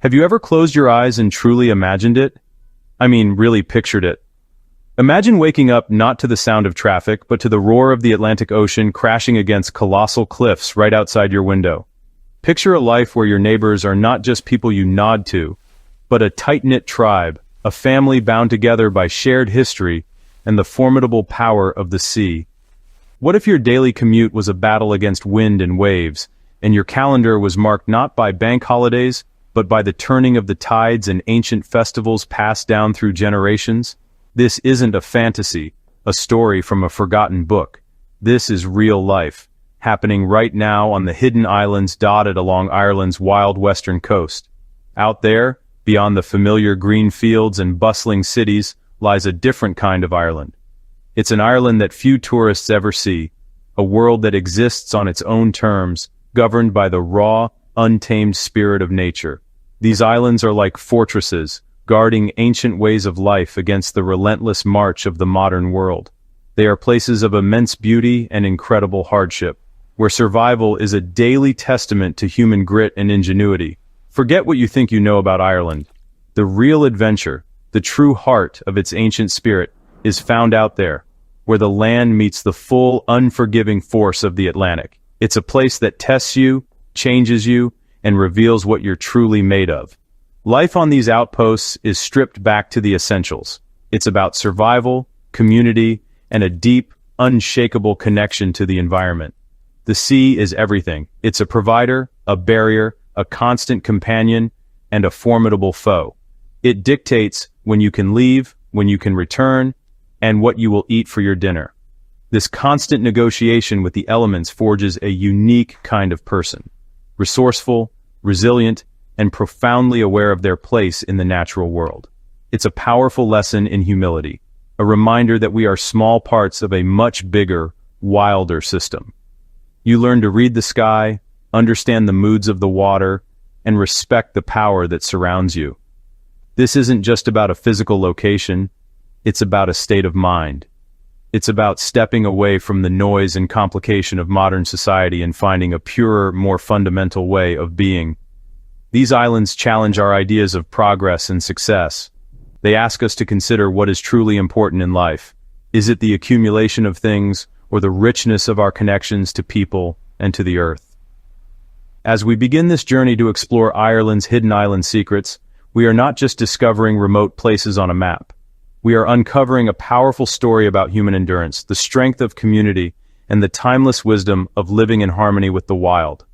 Have you ever closed your eyes and truly imagined it? I mean, really pictured it. Imagine waking up not to the sound of traffic, but to the roar of the Atlantic Ocean crashing against colossal cliffs right outside your window. Picture a life where your neighbors are not just people you nod to, but a tight-knit tribe, a family bound together by shared history and the formidable power of the sea. What if your daily commute was a battle against wind and waves, and your calendar was marked not by bank holidays, but by the turning of the tides and ancient festivals passed down through generations? This isn't a fantasy, a story from a forgotten book. This is real life, happening right now on the hidden islands dotted along Ireland's wild western coast. Out there, beyond the familiar green fields and bustling cities, lies a different kind of Ireland. It's an Ireland that few tourists ever see, a world that exists on its own terms, governed by the raw, untamed spirit of nature. These islands are like fortresses, guarding ancient ways of life against the relentless march of the modern world. They are places of immense beauty and incredible hardship, where survival is a daily testament to human grit and ingenuity. Forget what you think you know about Ireland. The real adventure, the true heart of its ancient spirit, is found out there, where the land meets the full, unforgiving force of the Atlantic. It's a place that tests you, changes you, and reveals what you're truly made of. Life on these outposts is stripped back to the essentials. It's about survival, community, and a deep, unshakable connection to the environment. The sea is everything. It's a provider, a barrier, a constant companion, and a formidable foe. It dictates when you can leave, when you can return, and what you will eat for your dinner. This constant negotiation with the elements forges a unique kind of person. Resourceful, resilient, and profoundly aware of their place in the natural world. It's a powerful lesson in humility, a reminder that we are small parts of a much bigger, wilder system. You learn to read the sky, understand the moods of the water, and respect the power that surrounds you. This isn't just about a physical location, it's about a state of mind. It's about stepping away from the noise and complication of modern society and finding a purer, more fundamental way of being. These islands challenge our ideas of progress and success. They ask us to consider what is truly important in life. Is it the accumulation of things, or the richness of our connections to people and to the earth? As we begin this journey to explore Ireland's hidden island secrets, we are not just discovering remote places on a map. We are uncovering a powerful story about human endurance, the strength of community, and the timeless wisdom of living in harmony with the wild.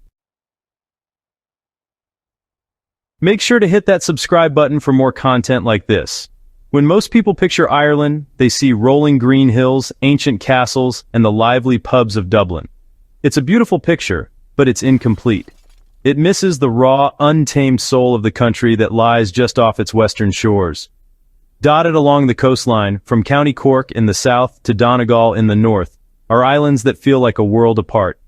Make sure to hit that subscribe button for more content like this. When most people picture Ireland, they see rolling green hills, ancient castles, and the lively pubs of Dublin. It's a beautiful picture, but it's incomplete. It misses the raw, untamed soul of the country that lies just off its western shores. Dotted along the coastline, from County Cork in the south to Donegal in the north, are islands that feel like a world apart.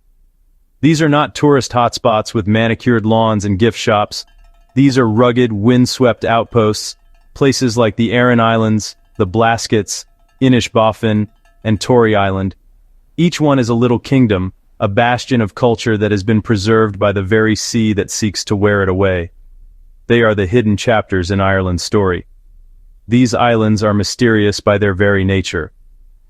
These are not tourist hotspots with manicured lawns and gift shops. These are rugged, windswept outposts, places like the Éire Islands, the Blaskets, Inishbofin, and Tory Island. Each one is a little kingdom, a bastion of culture that has been preserved by the very sea that seeks to wear it away. They are the hidden chapters in Ireland's story. These islands are mysterious by their very nature.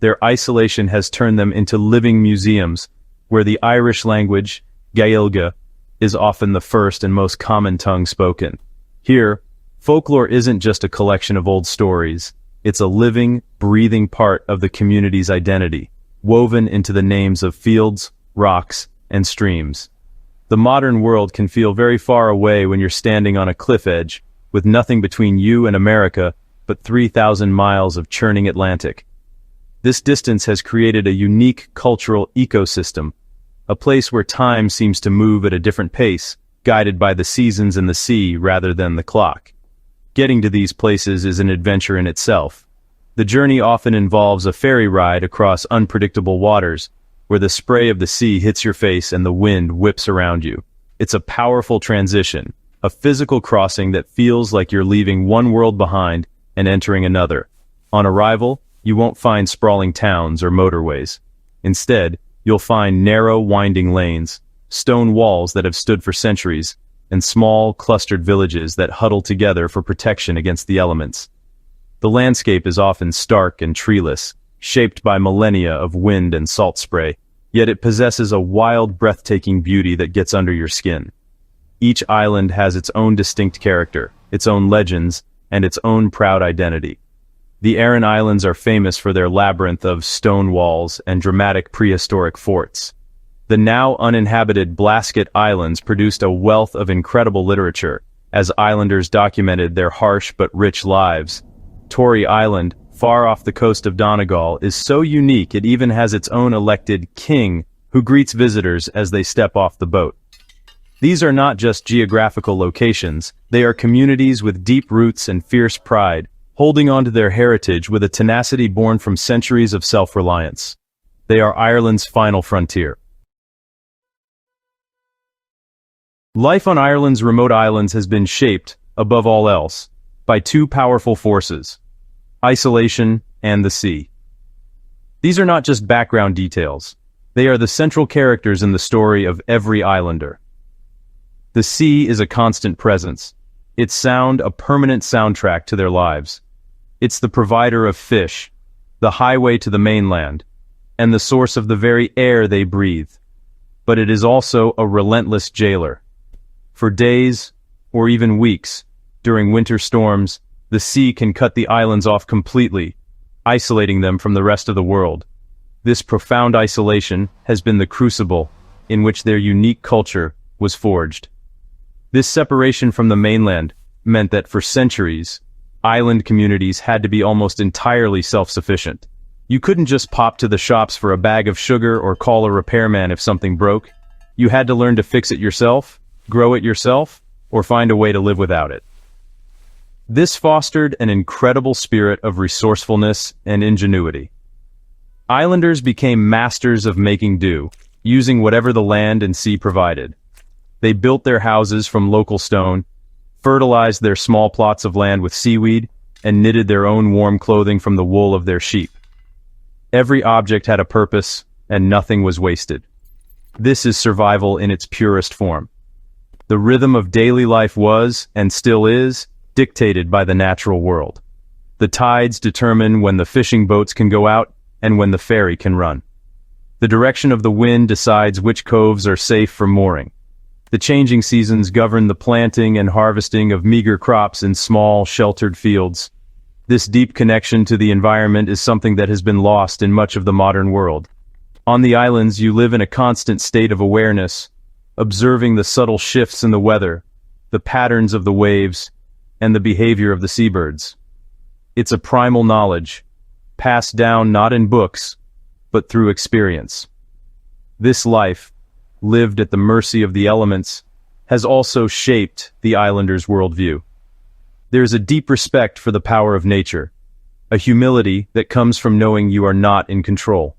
Their isolation has turned them into living museums, where the Irish language, Gaeilge, is often the first and most common tongue spoken. Here, folklore isn't just a collection of old stories. It's a living, breathing part of the community's identity, woven into the names of fields, rocks, and streams. The modern world can feel very far away when you're standing on a cliff edge, with nothing between you and America but 3,000 miles of churning Atlantic. This distance has created a unique cultural ecosystem, a place where time seems to move at a different pace, guided by the seasons and the sea rather than the clock. Getting to these places is an adventure in itself. The journey often involves a ferry ride across unpredictable waters, where the spray of the sea hits your face and the wind whips around you. It's a powerful transition, a physical crossing that feels like you're leaving one world behind and entering another. On arrival, you won't find sprawling towns or motorways. Instead, you'll find narrow, winding lanes, stone walls that have stood for centuries, and small, clustered villages that huddle together for protection against the elements. The landscape is often stark and treeless, shaped by millennia of wind and salt spray, yet it possesses a wild, breathtaking beauty that gets under your skin. Each island has its own distinct character, its own legends, and its own proud identity. The Éire Islands are famous for their labyrinth of stone walls and dramatic prehistoric forts. The now uninhabited Blasket Islands produced a wealth of incredible literature, as islanders documented their harsh but rich lives. Tory Island, far off the coast of Donegal, is so unique it even has its own elected king, who greets visitors as they step off the boat. These are not just geographical locations, they are communities with deep roots and fierce pride, holding on to their heritage with a tenacity born from centuries of self-reliance. They are Ireland's final frontier. Life on Ireland's remote islands has been shaped, above all else, by two powerful forces: isolation and the sea. These are not just background details. They are the central characters in the story of every islander. The sea is a constant presence, its sound a permanent soundtrack to their lives. It's the provider of fish, the highway to the mainland, and the source of the very air they breathe. But it is also a relentless jailer. For days, or even weeks, during winter storms, the sea can cut the islands off completely, isolating them from the rest of the world. This profound isolation has been the crucible in which their unique culture was forged. This separation from the mainland meant that for centuries, island communities had to be almost entirely self-sufficient. You couldn't just pop to the shops for a bag of sugar or call a repairman if something broke. You had to learn to fix it yourself, grow it yourself, or find a way to live without it. This fostered an incredible spirit of resourcefulness and ingenuity. Islanders became masters of making do, using whatever the land and sea provided. They built their houses from local stone, fertilized their small plots of land with seaweed, and knitted their own warm clothing from the wool of their sheep. Every object had a purpose, and nothing was wasted. This is survival in its purest form. The rhythm of daily life was, and still is, dictated by the natural world. The tides determine when the fishing boats can go out and when the ferry can run. The direction of the wind decides which coves are safe for mooring. The changing seasons govern the planting and harvesting of meager crops in small, sheltered fields. This deep connection to the environment is something that has been lost in much of the modern world. On the islands, you live in a constant state of awareness, observing the subtle shifts in the weather, the patterns of the waves, and the behavior of the seabirds. It's a primal knowledge, passed down not in books, but through experience. This life, lived at the mercy of the elements, has also shaped the islanders' worldview. There is a deep respect for the power of nature, a humility that comes from knowing you are not in control.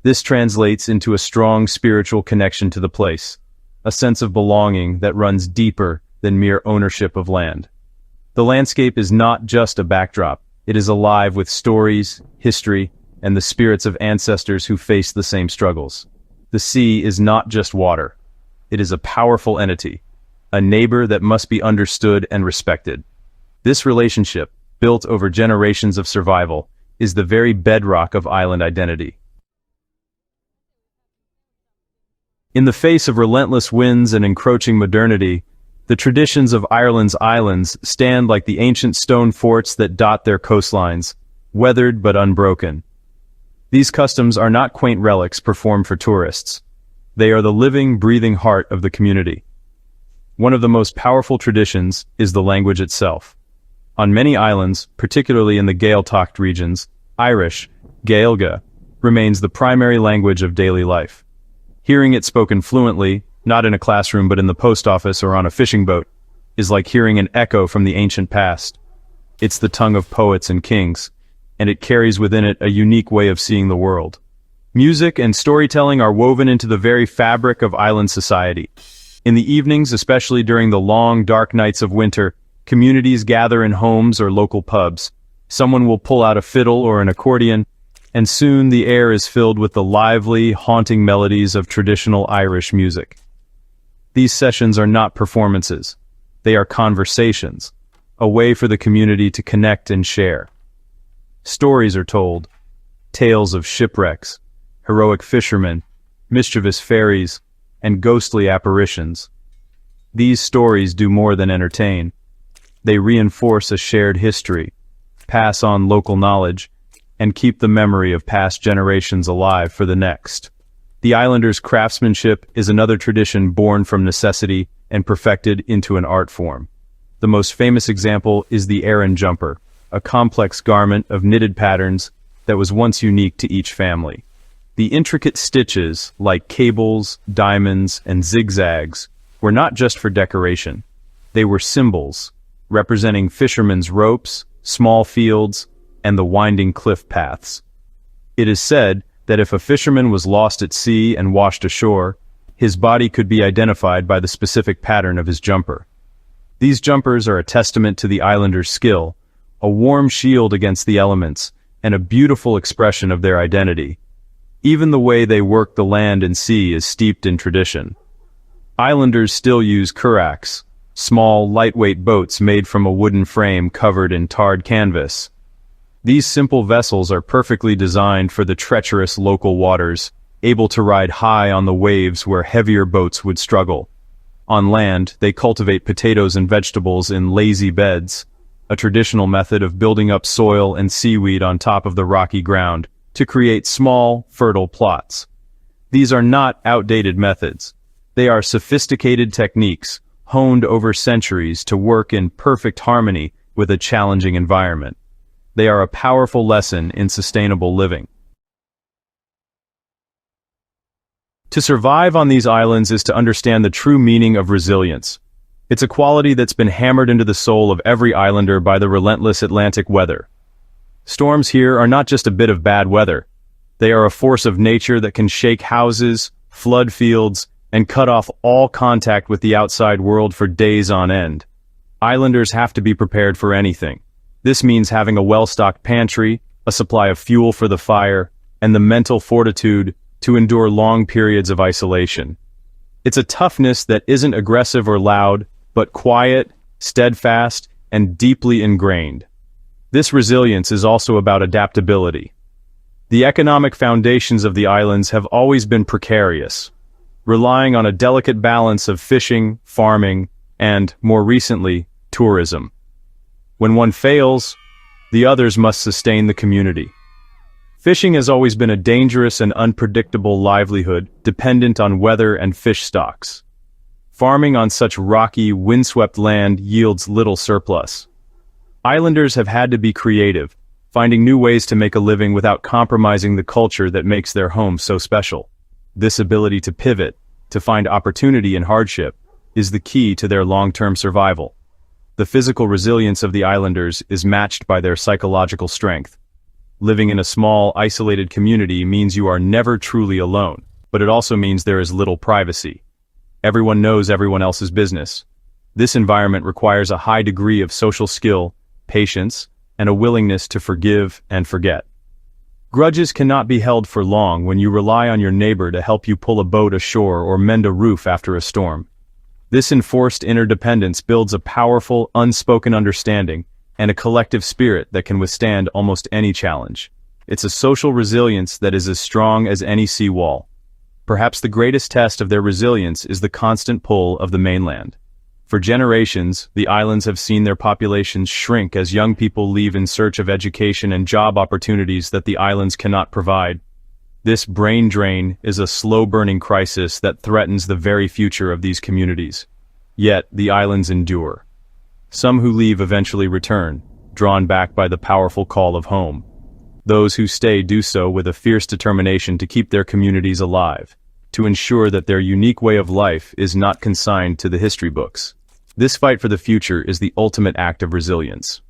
This translates into a strong spiritual connection to the place, a sense of belonging that runs deeper than mere ownership of land. The landscape is not just a backdrop, it is alive with stories, history, and the spirits of ancestors who faced the same struggles. The sea is not just water. It is a powerful entity, a neighbor that must be understood and respected. This relationship, built over generations of survival, is the very bedrock of island identity. In the face of relentless winds and encroaching modernity, the traditions of Ireland's islands stand like the ancient stone forts that dot their coastlines, weathered but unbroken. These customs are not quaint relics performed for tourists. They are the living, breathing heart of the community. One of the most powerful traditions is the language itself. On many islands, particularly in the Gaeltacht regions, Irish, Gaeilge, remains the primary language of daily life. Hearing it spoken fluently, not in a classroom but in the post office or on a fishing boat, is like hearing an echo from the ancient past. It's the tongue of poets and kings, and it carries within it a unique way of seeing the world. Music and storytelling are woven into the very fabric of island society. In the evenings, especially during the long, dark nights of winter, communities gather in homes or local pubs. Someone will pull out a fiddle or an accordion, and soon the air is filled with the lively, haunting melodies of traditional Irish music. These sessions are not performances. They are conversations, a way for the community to connect and share. Stories are told, tales of shipwrecks, heroic fishermen, mischievous fairies, and ghostly apparitions. These stories do more than entertain. They reinforce a shared history, pass on local knowledge, and keep the memory of past generations alive for the next. The islanders' craftsmanship is another tradition born from necessity and perfected into an art form. The most famous example is the Éire jumper, a complex garment of knitted patterns that was once unique to each family. The intricate stitches, like cables, diamonds, and zigzags, were not just for decoration. They were symbols, representing fishermen's ropes, small fields, and the winding cliff paths. It is said that if a fisherman was lost at sea and washed ashore, his body could be identified by the specific pattern of his jumper. These jumpers are a testament to the islanders' skill, a warm shield against the elements, and a beautiful expression of their identity. Even the way they work the land and sea is steeped in tradition. Islanders still use curraghs, small, lightweight boats made from a wooden frame covered in tarred canvas. These simple vessels are perfectly designed for the treacherous local waters, able to ride high on the waves where heavier boats would struggle. On land, they cultivate potatoes and vegetables in lazy beds, a traditional method of building up soil and seaweed on top of the rocky ground to create small, fertile plots. These are not outdated methods. They are sophisticated techniques, honed over centuries to work in perfect harmony with a challenging environment. They are a powerful lesson in sustainable living. To survive on these islands is to understand the true meaning of resilience. It's a quality that's been hammered into the soul of every islander by the relentless Atlantic weather. Storms here are not just a bit of bad weather. They are a force of nature that can shake houses, flood fields, and cut off all contact with the outside world for days on end. Islanders have to be prepared for anything. This means having a well-stocked pantry, a supply of fuel for the fire, and the mental fortitude to endure long periods of isolation. It's a toughness that isn't aggressive or loud, but quiet, steadfast, and deeply ingrained. This resilience is also about adaptability. The economic foundations of the islands have always been precarious, relying on a delicate balance of fishing, farming, and, more recently, tourism. When one fails, the others must sustain the community. Fishing has always been a dangerous and unpredictable livelihood, dependent on weather and fish stocks. Farming on such rocky, windswept land yields little surplus. Islanders have had to be creative, finding new ways to make a living without compromising the culture that makes their home so special. This ability to pivot, to find opportunity in hardship, is the key to their long-term survival. The physical resilience of the islanders is matched by their psychological strength. Living in a small, isolated community means you are never truly alone, but it also means there is little privacy. Everyone knows everyone else's business. This environment requires a high degree of social skill, patience, and a willingness to forgive and forget. Grudges cannot be held for long when you rely on your neighbor to help you pull a boat ashore or mend a roof after a storm. This enforced interdependence builds a powerful, unspoken understanding and a collective spirit that can withstand almost any challenge. It's a social resilience that is as strong as any seawall. Perhaps the greatest test of their resilience is the constant pull of the mainland. For generations, the islands have seen their populations shrink as young people leave in search of education and job opportunities that the islands cannot provide. This brain drain is a slow-burning crisis that threatens the very future of these communities. Yet, the islands endure. Some who leave eventually return, drawn back by the powerful call of home. Those who stay do so with a fierce determination to keep their communities alive, to ensure that their unique way of life is not consigned to the history books. This fight for the future is the ultimate act of resilience.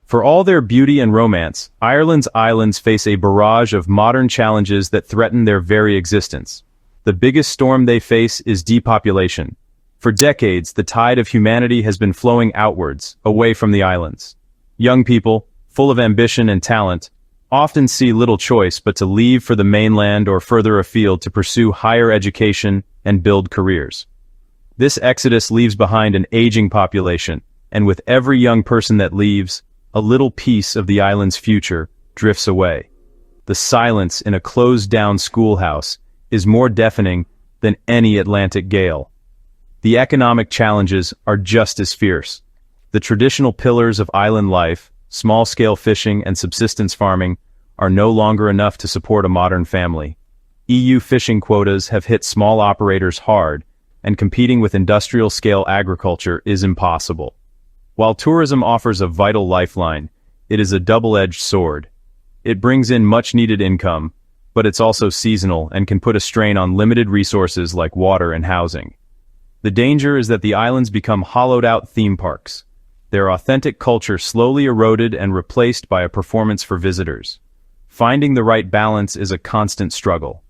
For all their beauty and romance, Ireland's islands face a barrage of modern challenges that threaten their very existence. The biggest storm they face is depopulation. For decades, the tide of humanity has been flowing outwards, away from the islands. Young people, full of ambition and talent, often see little choice but to leave for the mainland or further afield to pursue higher education and build careers. This exodus leaves behind an aging population, and with every young person that leaves, a little piece of the island's future drifts away. The silence in a closed-down schoolhouse is more deafening than any Atlantic gale. The economic challenges are just as fierce. The traditional pillars of island life, small-scale fishing and subsistence farming, are no longer enough to support a modern family. EU fishing quotas have hit small operators hard, and competing with industrial-scale agriculture is impossible. While tourism offers a vital lifeline, it is a double-edged sword. It brings in much-needed income, but it's also seasonal and can put a strain on limited resources like water and housing. The danger is that the islands become hollowed-out theme parks, their authentic culture slowly eroded and replaced by a performance for visitors. Finding the right balance is a constant struggle.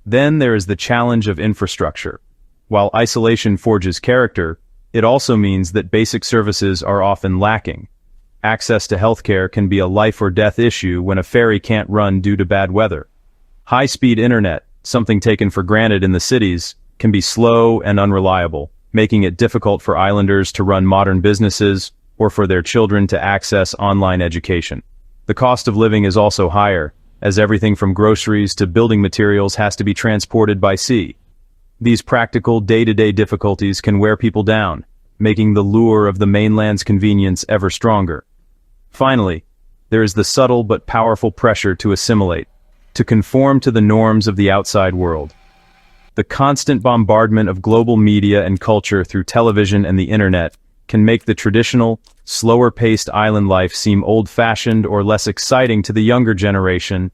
Then there is the challenge of infrastructure. While isolation forges character, it also means that basic services are often lacking. Access to healthcare can be a life-or-death issue when a ferry can't run due to bad weather. High-speed internet, something taken for granted in the cities, can be slow and unreliable, making it difficult for islanders to run modern businesses or for their children to access online education. The cost of living is also higher, as everything from groceries to building materials has to be transported by sea. These practical, day-to-day difficulties can wear people down, making the lure of the mainland's convenience ever stronger. Finally, there is the subtle but powerful pressure to assimilate, to conform to the norms of the outside world. The constant bombardment of global media and culture through television and the internet can make the traditional, slower-paced island life seem old-fashioned or less exciting to the younger generation.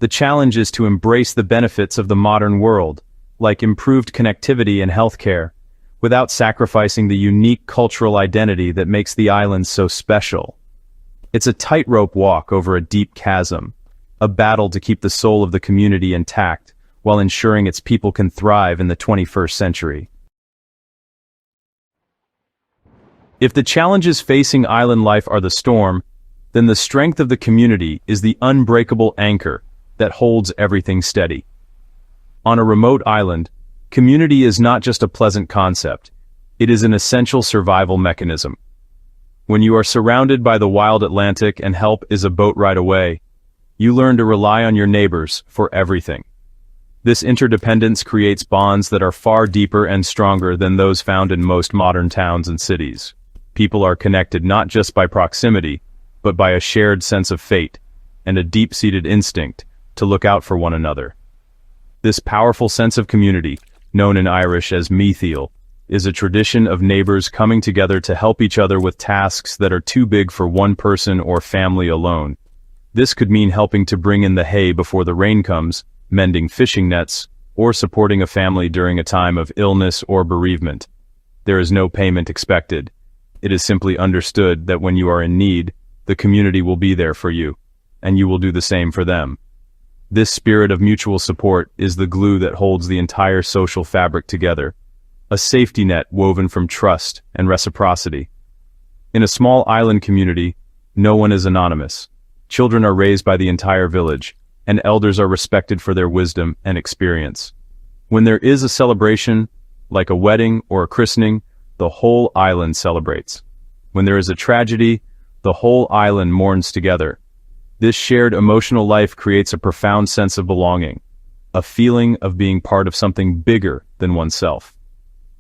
The challenge is to embrace the benefits of the modern world, like improved connectivity and healthcare, without sacrificing the unique cultural identity that makes the islands so special. It's a tightrope walk over a deep chasm, a battle to keep the soul of the community intact, while ensuring its people can thrive in the 21st century. If the challenges facing island life are the storm, then the strength of the community is the unbreakable anchor that holds everything steady. On a remote island, community is not just a pleasant concept, it is an essential survival mechanism. When you are surrounded by the wild Atlantic and help is a boat ride away, you learn to rely on your neighbors for everything. This interdependence creates bonds that are far deeper and stronger than those found in most modern towns and cities. People are connected not just by proximity, but by a shared sense of fate, and a deep-seated instinct to look out for one another. This powerful sense of community, known in Irish as meatheel, is a tradition of neighbors coming together to help each other with tasks that are too big for one person or family alone. This could mean helping to bring in the hay before the rain comes, mending fishing nets, or supporting a family during a time of illness or bereavement. There is no payment expected. It is simply understood that when you are in need, the community will be there for you, and you will do the same for them. This spirit of mutual support is the glue that holds the entire social fabric together, a safety net woven from trust and reciprocity. In a small island community, no one is anonymous. Children are raised by the entire village, and elders are respected for their wisdom and experience. When there is a celebration, like a wedding or a christening, the whole island celebrates. When there is a tragedy, the whole island mourns together. This shared emotional life creates a profound sense of belonging, a feeling of being part of something bigger than oneself.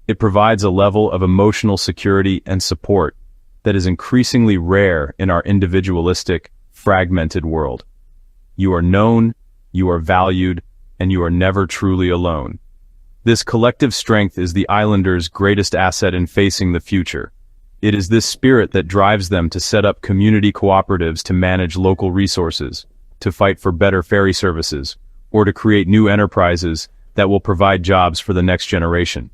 It provides a level of emotional security and support that is increasingly rare in our individualistic, fragmented world. You are known, you are valued, and you are never truly alone. This collective strength is the islanders' greatest asset in facing the future. It is this spirit that drives them to set up community cooperatives to manage local resources, to fight for better ferry services, or to create new enterprises that will provide jobs for the next generation.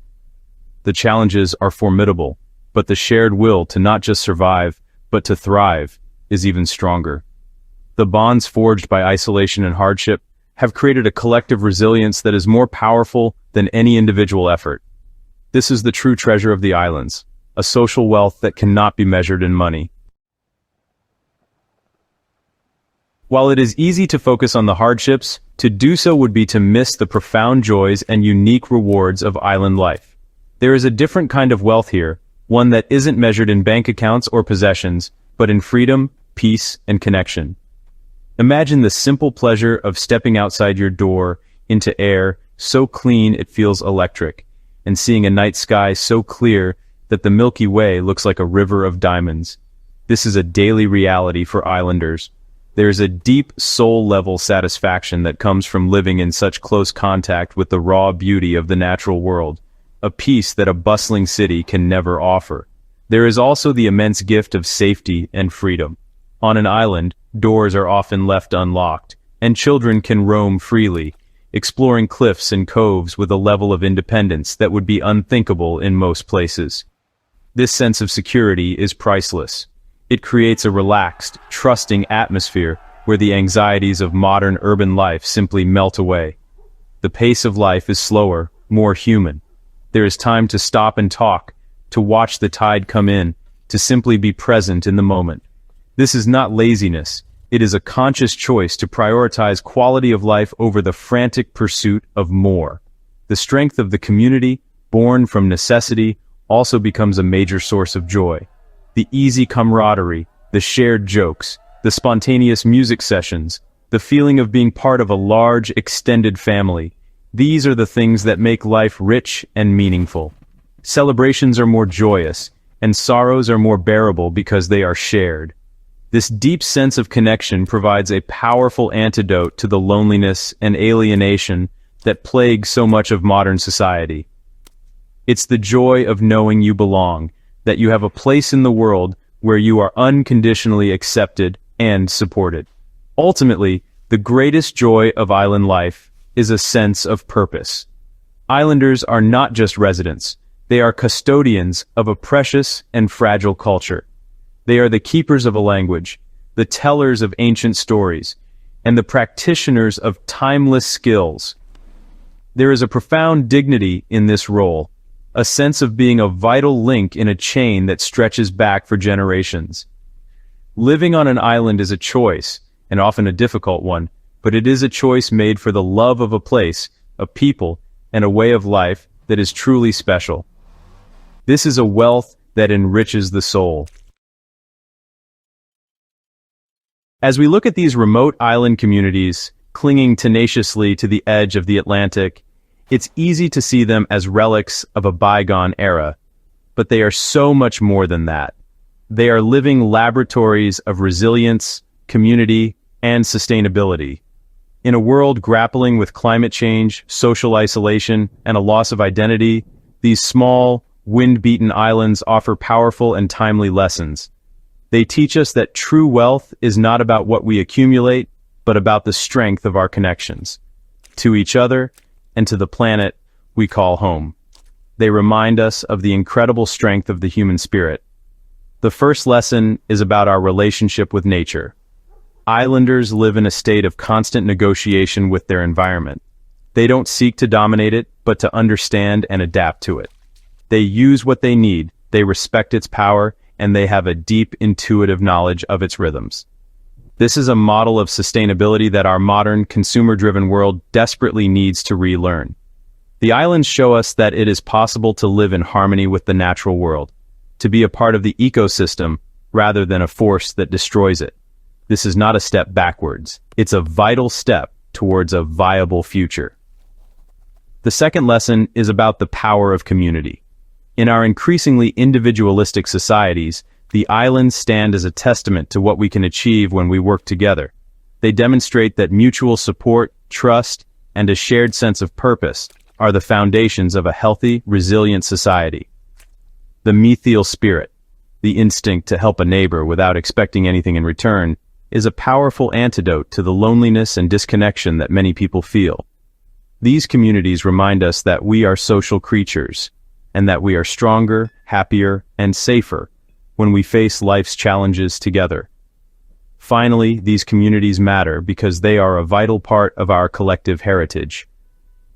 The challenges are formidable, but the shared will to not just survive, but to thrive, is even stronger. The bonds forged by isolation and hardship have created a collective resilience that is more powerful than any individual effort. This is the true treasure of the islands, a social wealth that cannot be measured in money. While it is easy to focus on the hardships, to do so would be to miss the profound joys and unique rewards of island life. There is a different kind of wealth here, one that isn't measured in bank accounts or possessions, but in freedom, peace, and connection. Imagine the simple pleasure of stepping outside your door into air so clean it feels electric, and seeing a night sky so clear that the Milky Way looks like a river of diamonds. This is a daily reality for islanders. There is a deep soul-level satisfaction that comes from living in such close contact with the raw beauty of the natural world, a peace that a bustling city can never offer. There is also the immense gift of safety and freedom. On an island, doors are often left unlocked, and children can roam freely, exploring cliffs and coves with a level of independence that would be unthinkable in most places. This sense of security is priceless. It creates a relaxed, trusting atmosphere where the anxieties of modern urban life simply melt away. The pace of life is slower, more human. There is time to stop and talk, to watch the tide come in, to simply be present in the moment. This is not laziness. It is a conscious choice to prioritize quality of life over the frantic pursuit of more. The strength of the community, born from necessity, also becomes a major source of joy. The easy camaraderie, the shared jokes, the spontaneous music sessions, the feeling of being part of a large, extended family. These are the things that make life rich and meaningful. Celebrations are more joyous, and sorrows are more bearable because they are shared. This deep sense of connection provides a powerful antidote to the loneliness and alienation that plague so much of modern society. It's the joy of knowing you belong, that you have a place in the world where you are unconditionally accepted and supported. Ultimately, the greatest joy of island life is a sense of purpose. Islanders are not just residents, they are custodians of a precious and fragile culture. They are the keepers of a language, the tellers of ancient stories, and the practitioners of timeless skills. There is a profound dignity in this role, a sense of being a vital link in a chain that stretches back for generations. Living on an island is a choice, and often a difficult one, but it is a choice made for the love of a place, a people, and a way of life that is truly special. This is a wealth that enriches the soul. As we look at these remote island communities, clinging tenaciously to the edge of the Atlantic, it's easy to see them as relics of a bygone era, but they are so much more than that. They are living laboratories of resilience, community, and sustainability. In a world grappling with climate change, social isolation, and a loss of identity, these small, wind-beaten islands offer powerful and timely lessons. They teach us that true wealth is not about what we accumulate, but about the strength of our connections to each other and to the planet we call home. They remind us of the incredible strength of the human spirit. The first lesson is about our relationship with nature. Islanders live in a state of constant negotiation with their environment. They don't seek to dominate it, but to understand and adapt to it. They use what they need, they respect its power, and they have a deep intuitive knowledge of its rhythms. This is a model of sustainability that our modern, consumer-driven world desperately needs to relearn. The islands show us that it is possible to live in harmony with the natural world, to be a part of the ecosystem rather than a force that destroys it. This is not a step backwards. It's a vital step towards a viable future. The second lesson is about the power of community. In our increasingly individualistic societies, the islands stand as a testament to what we can achieve when we work together. They demonstrate that mutual support, trust, and a shared sense of purpose are the foundations of a healthy, resilient society. The methial spirit, the instinct to help a neighbor without expecting anything in return, is a powerful antidote to the loneliness and disconnection that many people feel. These communities remind us that we are social creatures, and that we are stronger, happier, and safer when we face life's challenges together. Finally, these communities matter because they are a vital part of our collective heritage.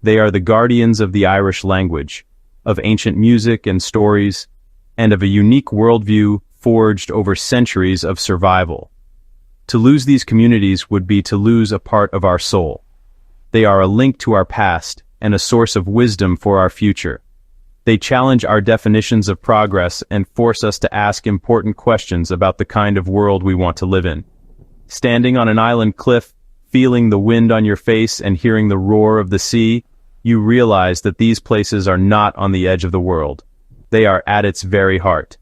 They are the guardians of the Irish language, of ancient music and stories, and of a unique worldview forged over centuries of survival. To lose these communities would be to lose a part of our soul. They are a link to our past and a source of wisdom for our future. They challenge our definitions of progress and force us to ask important questions about the kind of world we want to live in. Standing on an island cliff, feeling the wind on your face and hearing the roar of the sea, you realize that these places are not on the edge of the world. They are at its very heart.